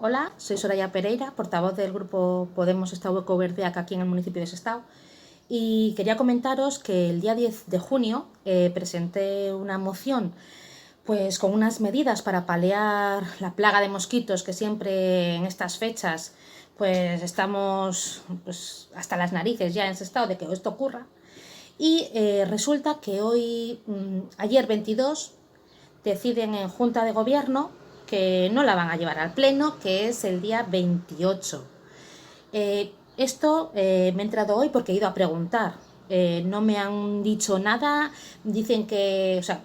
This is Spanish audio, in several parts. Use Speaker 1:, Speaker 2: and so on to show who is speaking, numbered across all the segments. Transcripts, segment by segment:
Speaker 1: Hola, soy Soraya Pereira, portavoz del grupo Podemos Estado Hueco Verdeac aquí en el municipio de Sestao. Y quería comentaros que el día 10 de junio presenté una moción pues con unas medidas para paliar la plaga de mosquitos que siempre en estas fechas pues estamos pues, hasta las narices ya en Sestao de que esto ocurra. Y resulta que ayer 22, deciden en Junta de Gobierno que no la van a llevar al Pleno, que es el día 28. Esto me he entrado hoy porque he ido a preguntar. No me han dicho nada, dicen que, o sea,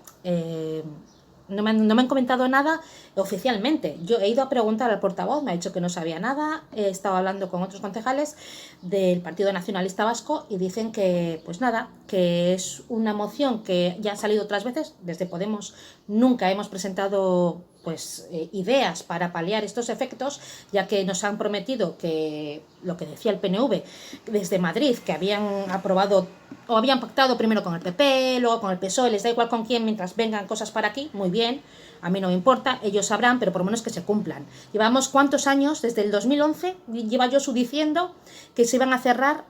Speaker 1: no me han comentado nada oficialmente. Yo he ido a preguntar al portavoz, me ha dicho que no sabía nada, he estado hablando con otros concejales del Partido Nacionalista Vasco y dicen que, pues nada, que es una moción que ya ha salido otras veces. Desde Podemos nunca hemos presentado pues ideas para paliar estos efectos, ya que nos han prometido que lo que decía el PNV desde Madrid, que habían aprobado o habían pactado primero con el PP, luego con el PSOE, les da igual con quién mientras vengan cosas para aquí, muy bien, a mí no me importa, ellos sabrán, pero por lo menos que se cumplan. Llevamos cuántos años, desde el 2011, lleva Josu diciendo que se iban a cerrar,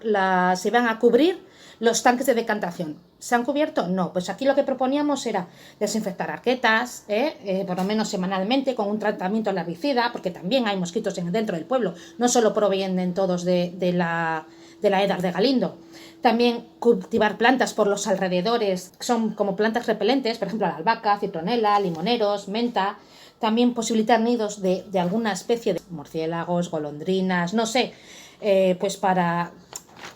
Speaker 1: se iban a cubrir los tanques de decantación. ¿Se han cubierto? No. Pues aquí lo que proponíamos era desinfectar arquetas, por lo menos semanalmente, con un tratamiento larvicida, porque también hay mosquitos dentro del pueblo, no solo provienen todos de la Edar de Galindo. También cultivar plantas por los alrededores, que son como plantas repelentes, por ejemplo la albahaca, citronela, limoneros, menta. También posibilitar nidos de alguna especie de murciélagos, golondrinas, no sé, pues para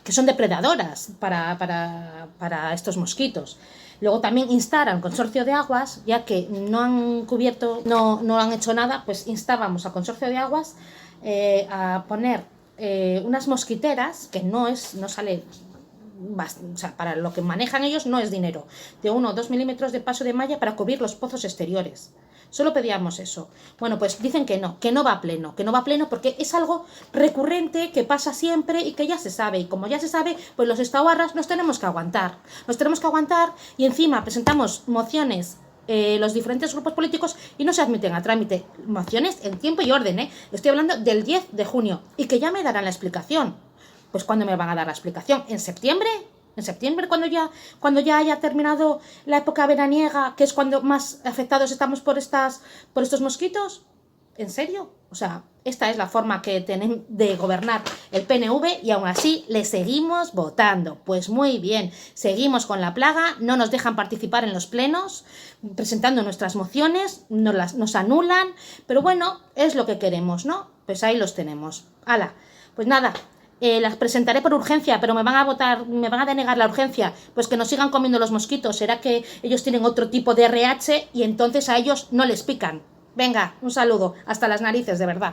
Speaker 1: que son depredadoras para estos mosquitos. Luego también instar al consorcio de aguas, ya que no han cubierto, no han hecho nada, pues instábamos al consorcio de aguas a poner unas mosquiteras, que no sale, o sea, para lo que manejan ellos no es dinero, de 1 o 2 milímetros de paso de malla para cubrir los pozos exteriores. Solo pedíamos eso. Bueno, pues dicen que no va a pleno, porque es algo recurrente que pasa siempre y que ya se sabe. Y como ya se sabe, pues los estaoarras nos tenemos que aguantar. Y encima presentamos mociones los diferentes grupos políticos y no se admiten a trámite. Mociones en tiempo y orden, Estoy hablando del 10 de junio y que ya me darán la explicación. Pues ¿cuándo me van a dar la explicación? ¿En septiembre? ¿En septiembre cuando ya haya terminado la época veraniega, que es cuando más afectados estamos por estos mosquitos? ¿En serio? O sea, esta es la forma que tienen de gobernar el PNV y aún así le seguimos votando. Pues muy bien, seguimos con la plaga, no nos dejan participar en los plenos, presentando nuestras mociones, nos anulan, pero bueno, es lo que queremos, ¿no? Pues ahí los tenemos. ¡Hala! Pues nada. Las presentaré por urgencia, pero me van a denegar la urgencia, pues que nos sigan comiendo los mosquitos. Será que ellos tienen otro tipo de RH y entonces a ellos no les pican. Venga, un saludo, hasta las narices, de verdad.